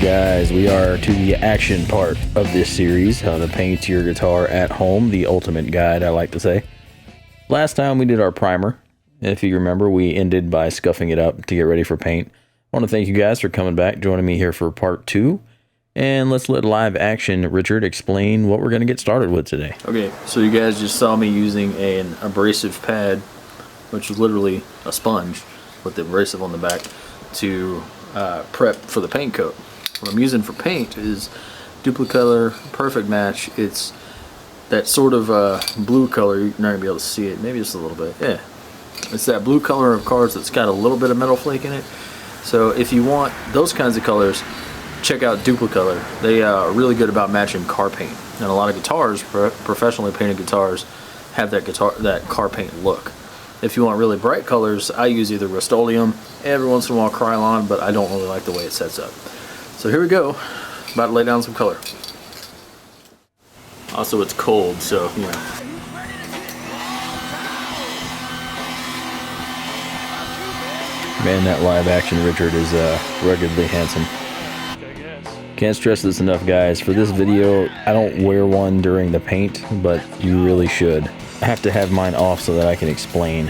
guys, we are to the action part of this series, how to paint your guitar at home, the ultimate guide, I like to say. Last time we did our primer. If you remember, we ended by scuffing it up to get ready for paint. I want to thank you guys for coming back, joining me here for part 2. And let's let live action Richard explain what we're going to get started with today. Okay, so you guys just saw me using an abrasive pad, which is literally a sponge with the abrasive on the back, to prep for the paint coat. What I'm using for paint is Duplicolor Perfect Match. It's that sort of blue color. You're not going to be able to see it, maybe just a little bit. Yeah, it's that blue color of cards that's got a little bit of metal flake in it. So if you want those kinds of colors, check out Duplicolor. They are really good about matching car paint. And a lot of guitars, professionally painted guitars, have that car paint look. If you want really bright colors, I use either Rust-Oleum, every once in a while Krylon, but I don't really like the way it sets up. So here we go, about to lay down some color. Also, it's cold, so, you know. Man, that live action Richard is ruggedly handsome. Can't stress this enough, guys. For this video, I don't wear one during the paint, but you really should. I have to have mine off so that I can explain.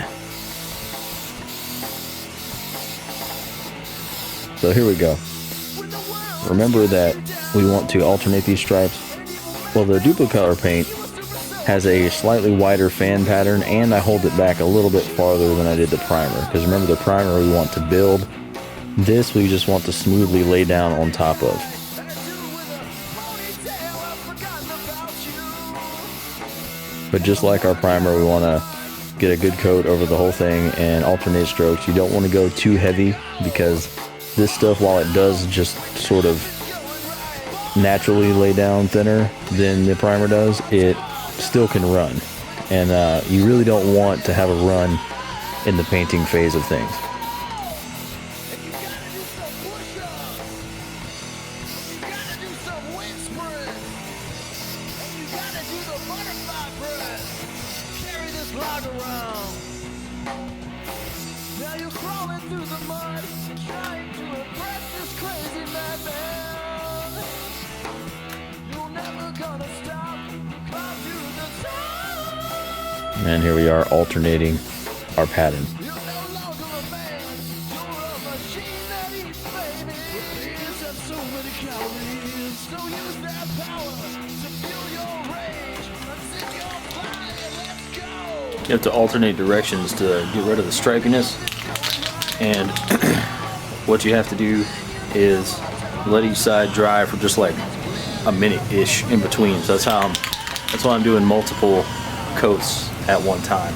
So here we go. Remember that we want to alternate these stripes. Well, the Duplicolor paint has a slightly wider fan pattern, and I hold it back a little bit farther than I did the primer. Because remember, the primer we want to build. This we just want to smoothly lay down on top of. But just like our primer, we want to get a good coat over the whole thing and alternate strokes. You don't want to go too heavy, because this stuff, while it does just sort of naturally lay down thinner than the primer does, it still can run. And you really don't want to have a run in the painting phase of things. And here we are alternating our pattern. You have to alternate directions to get rid of the stripiness. And what you have to do is let each side dry for just like a minute-ish in between. So that's why I'm doing multiple coats at one time.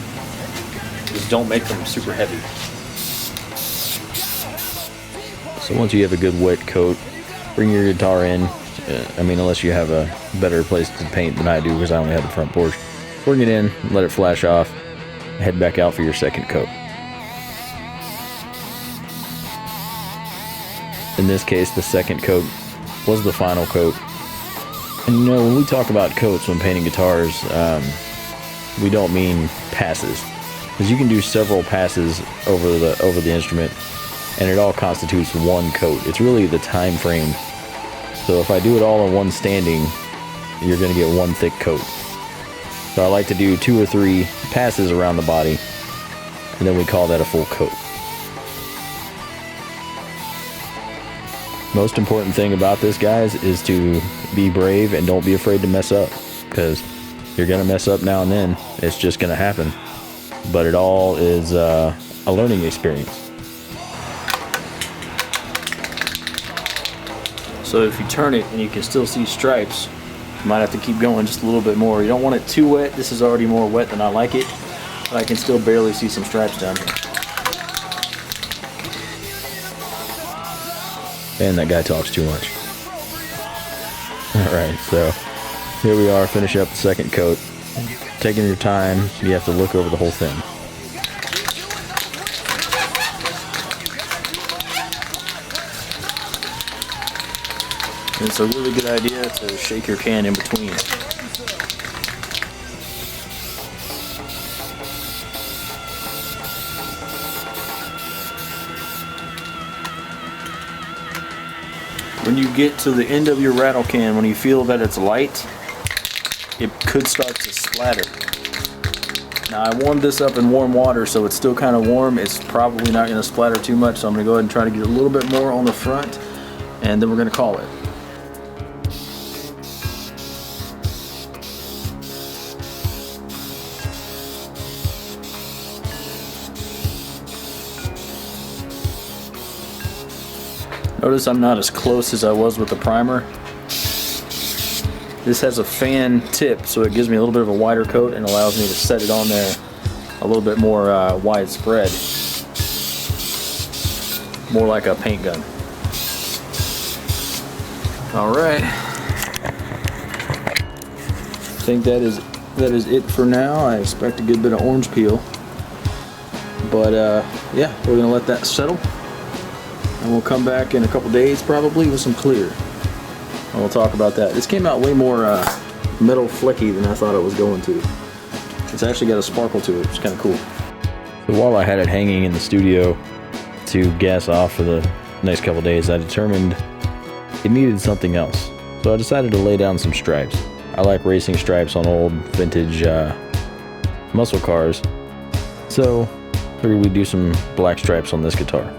Just don't make them super heavy. So once you have a good wet coat, bring your guitar in. I mean, unless you have a better place to paint than I do, because I only have the front porch. Bring it in, let it flash off, head back out for your second coat. In this case, the second coat was the final coat. And you know, when we talk about coats when painting guitars, we don't mean passes, because you can do several passes over the instrument, and it all constitutes one coat. It's really the time frame. So if I do it all in one standing, you're going to get one thick coat. So I like to do 2 or 3 passes around the body, and then we call that a full coat. Most important thing about this, guys, is to be brave and don't be afraid to mess up, because you're going to mess up now and then. It's just going to happen. But it all is a learning experience. So if you turn it and you can still see stripes, you might have to keep going just a little bit more. You don't want it too wet. This is already more wet than I like it, but I can still barely see some stripes down here. And that guy talks too much. Alright, so here we are, finishing up the second coat. Taking your time, you have to look over the whole thing. And it's a really good idea to shake your can in between. when you get to the end of your rattle can, when you feel that it's light, it could start to splatter. Now I warmed this up in warm water, so it's still kind of warm. It's probably not going to splatter too much, so I'm going to go ahead and try to get a little bit more on the front, and then we're going to call it. Notice I'm not as close as I was with the primer. This has a fan tip, so it gives me a little bit of a wider coat and allows me to set it on there a little bit more widespread. More like a paint gun. Alright. I think that is it for now. I expect a good bit of orange peel. But yeah, we're going to let that settle. And we'll come back in a couple days probably with some clear. And we'll talk about that. This came out way more metal flecky than I thought it was going to. It's actually got a sparkle to it, which is kind of cool. So while I had it hanging in the studio to gas off for the next couple days, I determined it needed something else. So I decided to lay down some stripes. I like racing stripes on old vintage muscle cars. So I figured we'd do some black stripes on this guitar.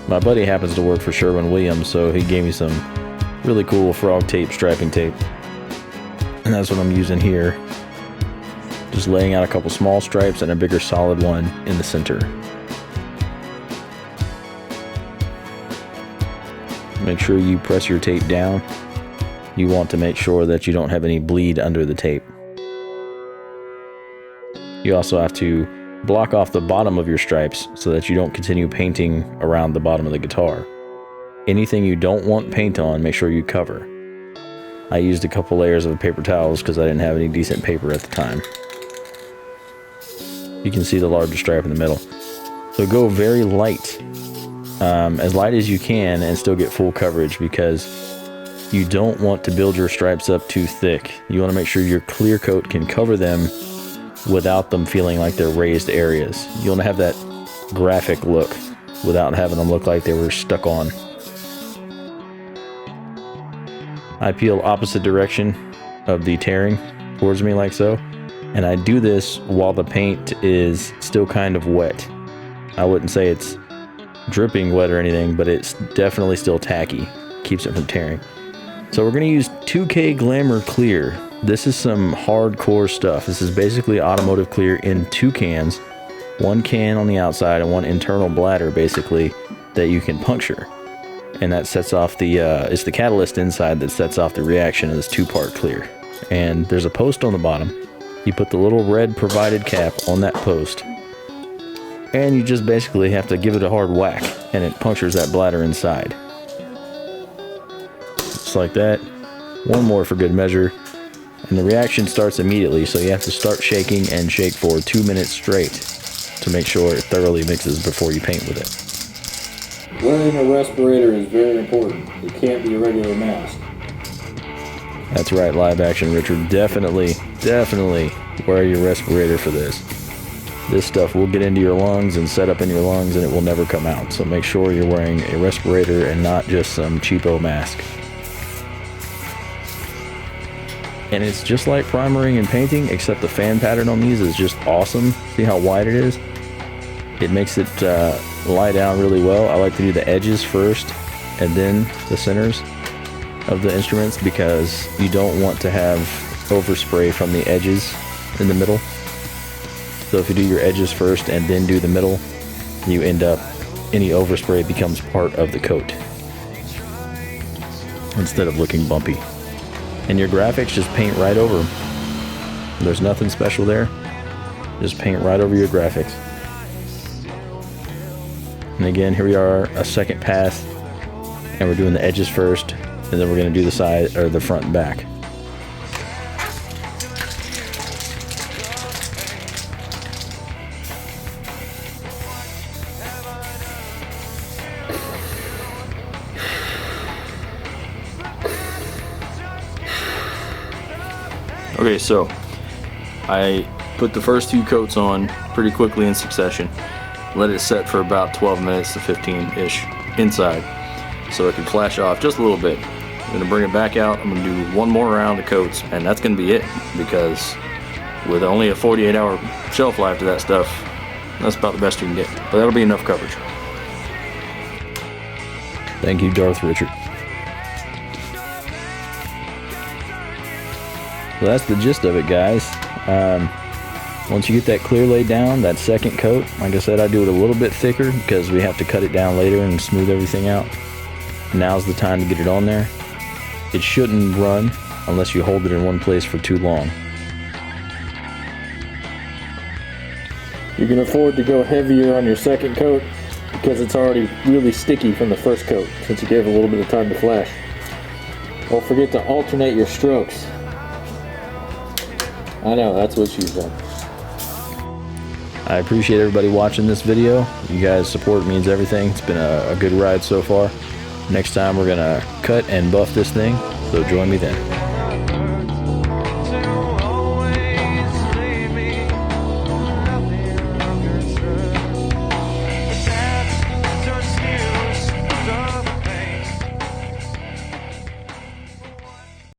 My buddy happens to work for Sherwin-Williams, so he gave me some really cool frog tape striping tape. And that's what I'm using here. Just laying out a couple small stripes and a bigger solid one in the center. Make sure you press your tape down. You want to make sure that you don't have any bleed under the tape. You also have to block off the bottom of your stripes so that you don't continue painting around the bottom of the guitar. Anything you don't want paint on, make sure you cover. I used a couple layers of paper towels because I didn't have any decent paper at the time. You can see the larger stripe in the middle. So go very light, as light as you can, and still get full coverage, because you don't want to build your stripes up too thick. You want to make sure your clear coat can cover them without them feeling like they're raised areas. You want to have that graphic look without having them look like they were stuck on. I peel opposite direction of the tearing towards me like so, and I do this while the paint is still kind of wet. I wouldn't say it's dripping wet or anything, but it's definitely still tacky. Keeps it from tearing. So we're going to use 2K Glamor Clear. This is some hardcore stuff. This is basically automotive clear in 2 cans. 1 can on the outside and 1 internal bladder, basically, that you can puncture. And that sets off the, it's the catalyst inside that sets off the reaction of this 2-part clear. And there's a post on the bottom. You put the little red provided cap on that post. And you just basically have to give it a hard whack, and it punctures that bladder inside. Just like that. 1 more for good measure. And the reaction starts immediately, so you have to start shaking and shake for 2 minutes straight to make sure it thoroughly mixes before you paint with it. Wearing a respirator is very important. It can't be a regular mask. That's right, live action Richard. Definitely wear your respirator for this. This stuff will get into your lungs and set up in your lungs, and it will never come out. So make sure you're wearing a respirator and not just some cheapo mask. And it's just like primering and painting, except the fan pattern on these is just awesome. See how wide it is? It makes it lie down really well. I like to do the edges first and then the centers of the instruments, because you don't want to have overspray from the edges in the middle. So if you do your edges first and then do the middle, you end up, any overspray becomes part of the coat instead of looking bumpy. And your graphics, just paint right over them. There's nothing special there. Just paint right over your graphics. And again, here we are, a second pass, and we're doing the edges first, and then we're going to do the side, or the front and back. Okay, so I put the first 2 coats on pretty quickly in succession. Let it set for about 12 minutes to 15-ish. inside so it can flash off just a little bit. I'm gonna bring it back out. I'm gonna do one more round of coats, and that's gonna be it, because with only a 48-hour shelf life to that stuff, that's about the best you can get. But that'll be enough coverage. Thank you, Darth Richard. So that's the gist of it, guys. Once you get that clear laid down, that second coat, like I said, I do it a little bit thicker because we have to cut it down later and smooth everything out. Now's the time to get it on there. It shouldn't run unless you hold it in one place for too long. You can afford to go heavier on your second coat because it's already really sticky from the first coat since you gave it a little bit of time to flash. Don't forget to alternate your strokes. I know, that's what she's done. I appreciate everybody watching this video. You guys' support means everything. It's been a good ride so far. Next time we're gonna cut and buff this thing, so join me then.